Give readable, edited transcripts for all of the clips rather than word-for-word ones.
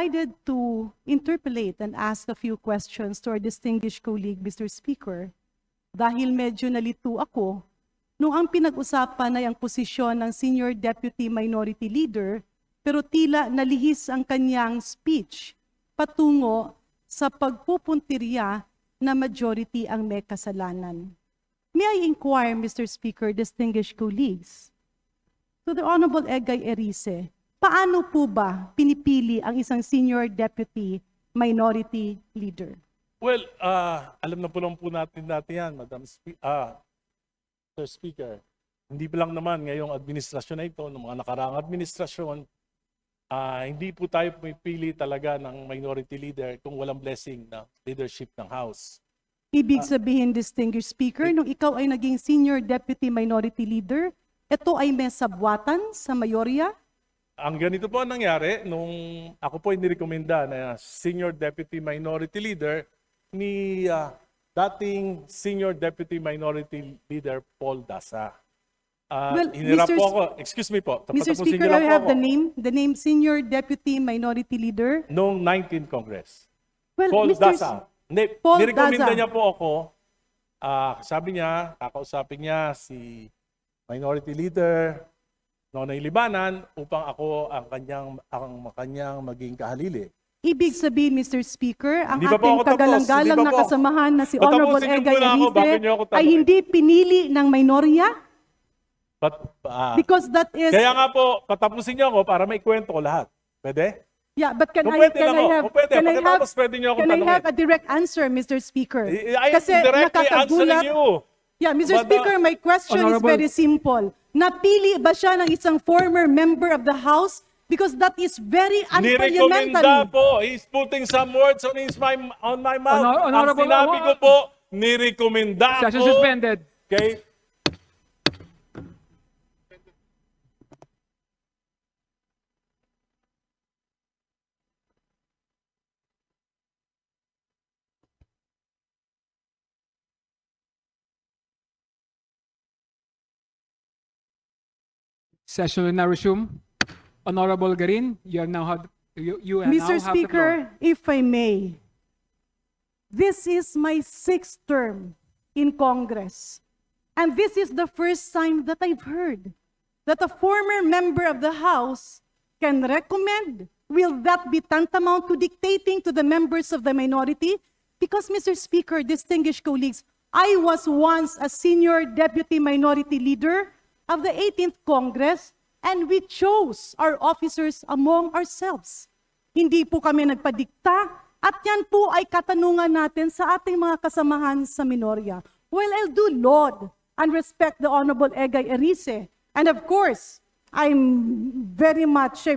decided to interpolate and ask a few questions to our distinguished colleague, Mr. Speaker, dahil medyo nalito ako nung ang pinag-usapan ay ang posisyon ng Senior Deputy Minority Leader, pero tila nalihis ang kanyang speech patungo sa pagpupuntirya na majority ang may kasalanan. May I inquire, Mr. Speaker, distinguished colleagues, to the Honorable Egay Erice, paano po ba pinipili ang isang Senior Deputy Minority Leader? Well, alam na po lang po natin yan, Mr. Speaker. Hindi pa lang naman ngayong administrasyon na ito, ng mga nakaraang administrasyon, hindi po tayo pumipili talaga ng minority leader kung walang blessing ng leadership ng House. Ibig sabihin, distinguished Speaker, nung ikaw ay naging Senior Deputy Minority Leader, ito ay may sabwatan sa mayorya? Ang ganito po ang nangyari nung ako po ay nirekomenda na Senior Deputy Minority Leader ni dating Senior Deputy Minority Leader Paul Dasa. Well, Hinirap Mr. po ako, excuse me po, Mr. tapusin Speaker, niyo lang I po have ako. the name Senior Deputy Minority Leader. Noong 19th Congress. Well, Paul Mr. Dasa. Paul Nirekomenda Daza. niya po ako. Sabi niya, kakausapin niya si Minority Leader Nonoy Libanan upang ako ang kanyang maging kahalili. Ibig sabihin, Mr. Speaker, ang Hindi pa po ating ako tapos. kagalang-galang Hindi pa na po. kasamahan na si Patapusin Honorable niyo Egay muna ako bago Erice niyo ako ay tanungin. hindi pinili ng minorya? But, Because that is... kaya nga po, patapusin niyo ako para may kwento ko lahat. Pwede? Yeah, but can Kung I pwede lang ako. Kung pwede, pagkatapos pwede niyo ako can I tanungin. have a direct answer, Mr. Speaker? I am directly answering you. Yeah, Mr. But, Speaker, my question is Honorable- very simple. Napili ba siya ng isang former member of the House? Because that is very Nirekomenda unparliamentary. po. He's putting some words on my mouth. Ang Honorable- sinabi ko po, nirekomenda Session ko. suspended. Okay? Session will now resume. Honorable Garin, you have now had you now Mr. have the floor. Speaker, if I may, this is my 6th term in Congress. And this is the first time that I've heard that a former member of the House can recommend. Will that be tantamount to dictating to the members of the minority? Because, Mr. Speaker, distinguished colleagues, I was once a Senior Deputy Minority Leader of the 18th Congress, and we chose our officers among ourselves. Hindi po kami nagpadikta, at yan po ay katanungan natin sa ating mga kasamahan sa minorya. Well, I'll do laud and respect the Honorable Egay Erice. And of course, I very much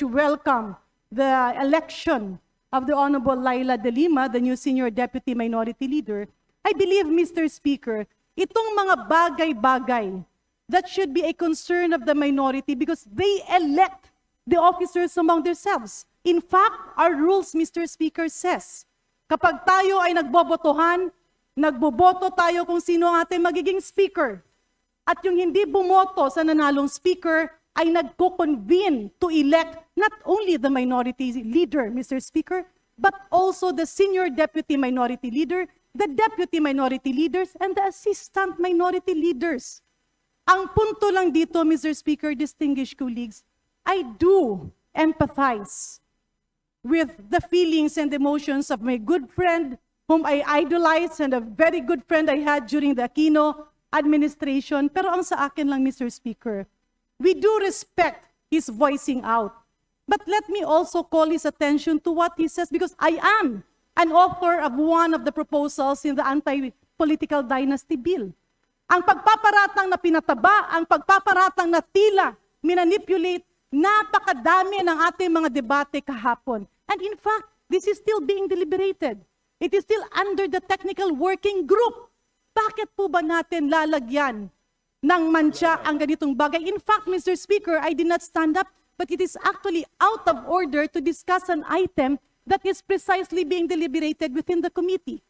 welcome the election of the Honorable Laila De Lima, the new Senior Deputy Minority Leader. I believe, Mr. Speaker, itong mga bagay-bagay that should be a concern of the minority because they elect the officers among themselves. In fact, our rules, Mr. Speaker, says, kapag tayo ay nagbobotohan, nagboboto tayo kung sino ang ating magiging speaker. At yung hindi bumoto sa nanalong speaker ay nagko-convene to elect not only the minority leader, Mr. Speaker, but also the Senior Deputy Minority Leader, the Deputy Minority Leaders, and the Assistant Minority Leaders. Ang punto lang dito, Mr. Speaker, distinguished colleagues, I do empathize with the feelings and emotions of my good friend whom I idolize and a very good friend I had during the Aquino administration. Pero ang sa akin lang, Mr. Speaker, we do respect his voicing out. But let me also call his attention to what he says because I am an author of one of the proposals in the anti-political dynasty bill. Ang pagpaparatang na pinataba, ang pagpaparatang na tila, minanipulate, napakadami ng ating mga debate kahapon. And in fact, this is still being deliberated. It is still under the technical working group. Bakit po ba natin lalagyan ng mantsa ang ganitong bagay? In fact, Mr. Speaker, I did not stand up, but it is actually out of order to discuss an item that is precisely being deliberated within the committee.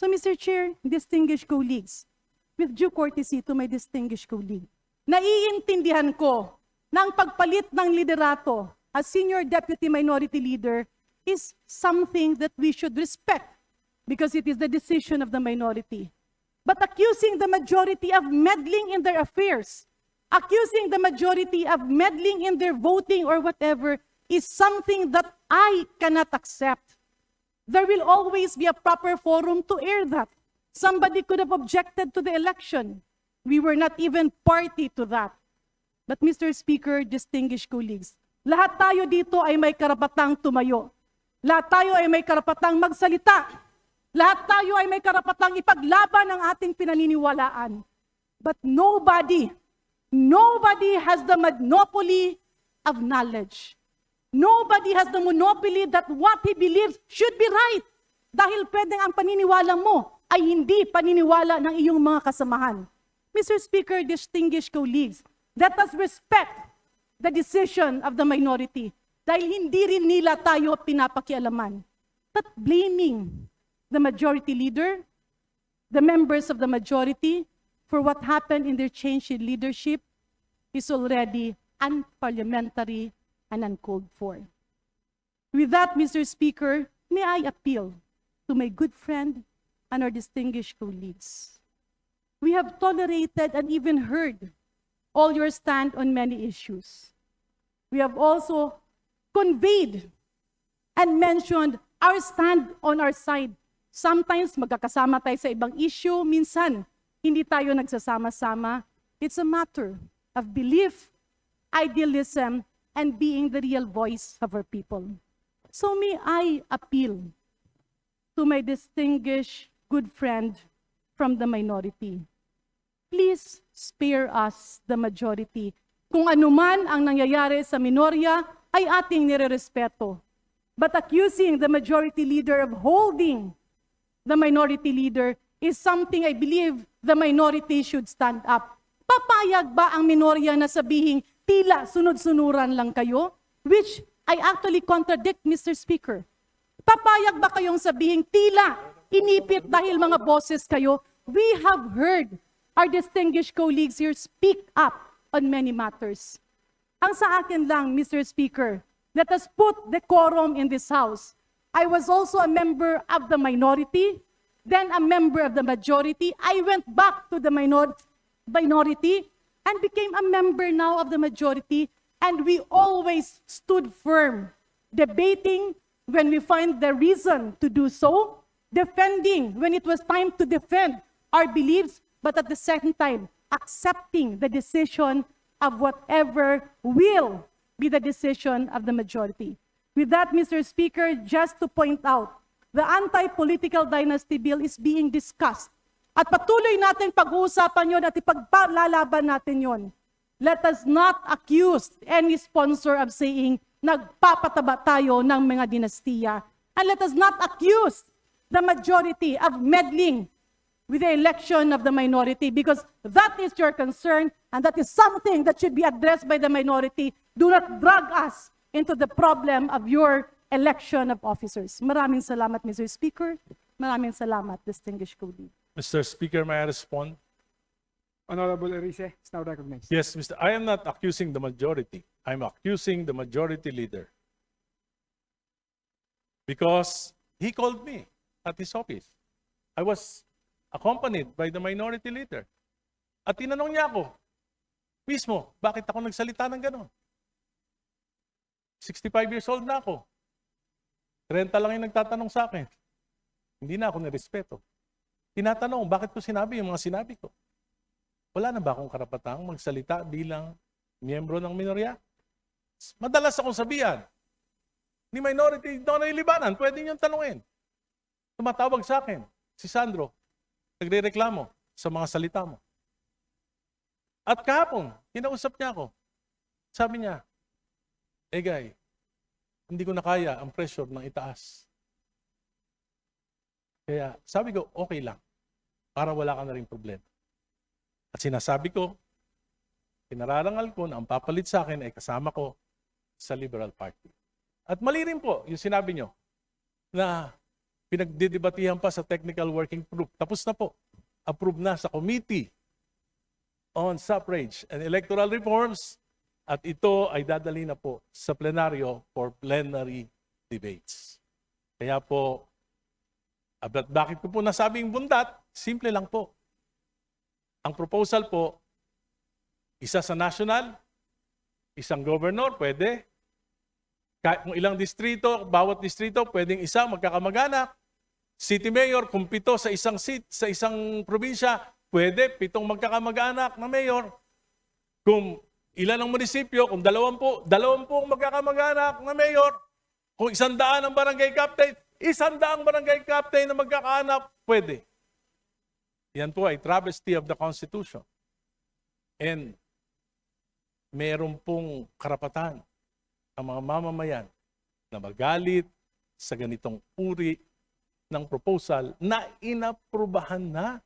So, Mr. Chair, distinguished colleagues, with due courtesy to my distinguished colleague, naiintindihan ko na ang pagpalit ng liderato as Senior Deputy Minority Leader is something that we should respect because it is the decision of the minority. But accusing the majority of meddling in their affairs, accusing the majority of meddling in their voting or whatever is something that I cannot accept. There will always be a proper forum to air that. Somebody could have objected to the election. We were not even party to that. But Mr. Speaker, distinguished colleagues, lahat tayo dito ay may karapatang tumayo. Lahat tayo ay may karapatang magsalita. Lahat tayo ay may karapatang ipaglaban ang ating pinaniniwalaan. But nobody has the monopoly of knowledge. Nobody has the monopoly that what he believes should be right. Dahil pwedeng ang paniniwala mo ay hindi paniniwala ng iyong mga kasamahan. Mr. Speaker, distinguished colleagues, let us respect the decision of the minority dahil hindi rin nila tayo pinapakialaman. But blaming the majority leader, the members of the majority, for what happened in their change in leadership is already unparliamentary and uncalled for. With that, Mr. Speaker, may I appeal to my good friend and our distinguished colleagues. We have tolerated and even heard all your stand on many issues. We have also conveyed and mentioned our stand on our side. Sometimes magkakasama tayo sa ibang issue, minsan hindi tayo nagsasama-sama. It's a matter of belief, idealism, and being the real voice of our people. So may I appeal to my distinguished good friend from the minority. Please spare us, the majority. Kung anuman ang nangyayari sa minorya, ay ating nirerespeto. But accusing the majority leader of holding the minority leader is something I believe the minority should stand up. Papayag ba ang minorya na sabihing tila sunod-sunuran lang kayo? Which I actually contradict, Mr. Speaker. Papayag ba kayong sabihing tila inipit dahil mga boses kayo? We have heard our distinguished colleagues here speak up on many matters. Ang sa akin lang, Mr. Speaker, let us put decorum in this House. I was also a member of the minority, then a member of the majority. I went back to the minority and became a member now of the majority, and we always stood firm, debating when we find the reason to do so, defending when it was time to defend our beliefs, but at the same time, accepting the decision of whatever will be the decision of the majority. With that, Mr. Speaker, just to point out, the anti-political dynasty bill is being discussed. At patuloy natin pag-uusapan yon at ipaglalaban natin yon. Let us not accuse any sponsor of saying, nagpapataba tayo ng mga dinastiya. And let us not accuse the majority of meddling with the election of the minority, because that is your concern and that is something that should be addressed by the minority. Do not drag us into the problem of your election of officers. Maraming salamat, Mr. Speaker. Maraming salamat, distinguished colleague. Mr. Speaker, may I respond? Honorable Erice is now recognized. Yes, I am not accusing the majority. I'm accusing the majority leader. Because he called me at his office. I was accompanied by the minority leader. At tinanong niya ako, mismo, bakit ako nagsalita ng gano'n? 65 years old na ako. 30 lang yung nagtatanong sa akin. Hindi na ako nirespeto. Tinatanong, bakit ko sinabi yung mga sinabi ko? Wala na ba akong karapatang magsalita bilang miyembro ng minorya? Madalas akong sabihan, ni minority, ito na ilibanan, pwede niyong tanungin. Tumatawag sa akin, si Sandro, nagre-reklamo sa mga salita mo. At kahapon, kinausap niya ako. Sabi niya, Egay, hindi ko na kaya ang pressure ng itaas. Kaya sabi ko, okay lang, para wala ka na rin problema. At sinasabi ko, pinararangal ko na ang papalit sa akin ay kasama ko sa Liberal Party. At mali rin po yung sinabi nyo na pinagdidebatihan pa sa technical working group. Tapos na po. Approved na sa Committee on Suffrage and Electoral Reforms at ito ay dadali na po sa plenaryo for plenary debates. Kaya po, bakit ko po nasabing bundat? Simple lang po. Ang proposal po, isa sa national, isang governor, pwede. Kahit kung ilang distrito, bawat distrito, pwedeng isa, magkakamag-anak. City mayor, kung 7 sa isang seat, sa isang probinsya, pwede, 7 magkakamag-anak na mayor. Kung ilan ang munisipyo, kung 20 magkakamag-anak na mayor, kung 100 ang barangay captain, 100 barangay captain na magkakaanak, pwede. Yan po ay travesty of the Constitution. And meron pong karapatan ang mga mamamayan na magalit sa ganitong uri ng proposal na inaprubahan na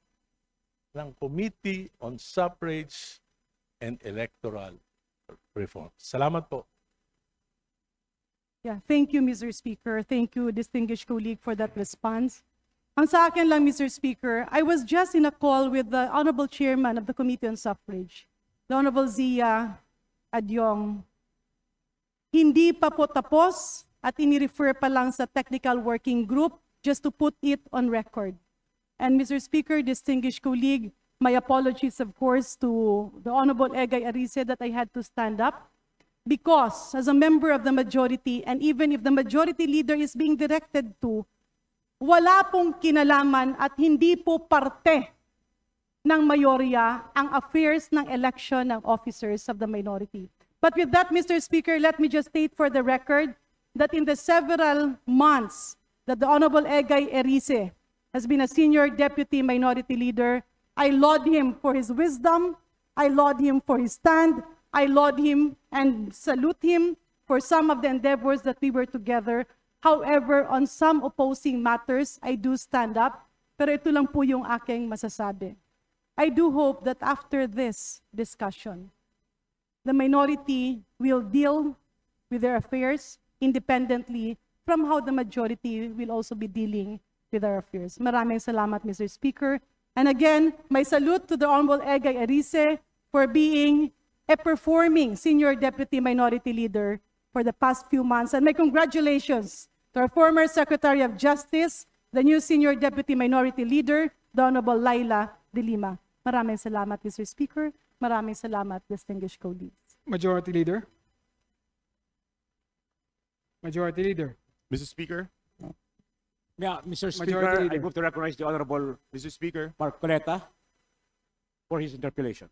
ng Committee on Suffrage and Electoral Reform. Salamat po. Yeah, thank you, Mr. Speaker. Thank you, distinguished colleague, for that response. Ang sa akin lang, Mr. Speaker, I was just in a call with the Honorable Chairman of the Committee on Suffrage, the Honorable Zia Adyong. Hindi pa po tapos at ini-refer pa lang sa technical working group just to put it on record. And Mr. Speaker, distinguished colleague, my apologies, of course, to the Honorable Egay Arice that I had to stand up because as a member of the majority, and even if the majority leader is being directed to, wala pong kinalaman at hindi po parte ng mayorya ang affairs ng election ng officers of the minority. But with that, Mr. Speaker, let me just state for the record that in the several months that the Honorable Egay Erice has been a senior deputy minority leader, I laud him for his wisdom, I laud him for his stand, I laud him and salute him for some of the endeavors that we were together. However, on some opposing matters, I do stand up, pero ito lang po yung aking masasabi. I do hope that after this discussion, the minority will deal with their affairs independently from how the majority will also be dealing with our affairs. Maraming salamat, Mr. Speaker. And again, my salute to the Honorable Egay Arice for being a performing senior deputy minority leader for the past few months. And my congratulations to our former Secretary of Justice, the new senior deputy minority leader, the Honorable Laila De Lima. Maraming salamat, Mr. Speaker. Maraming salamat, distinguished colleagues. Majority Leader. Majority Leader. Mr. Speaker, Yeah, Mr. Majority Speaker, I Leader. move to recognize the Honorable Mr. Speaker, Mark Coleta for his interpellation.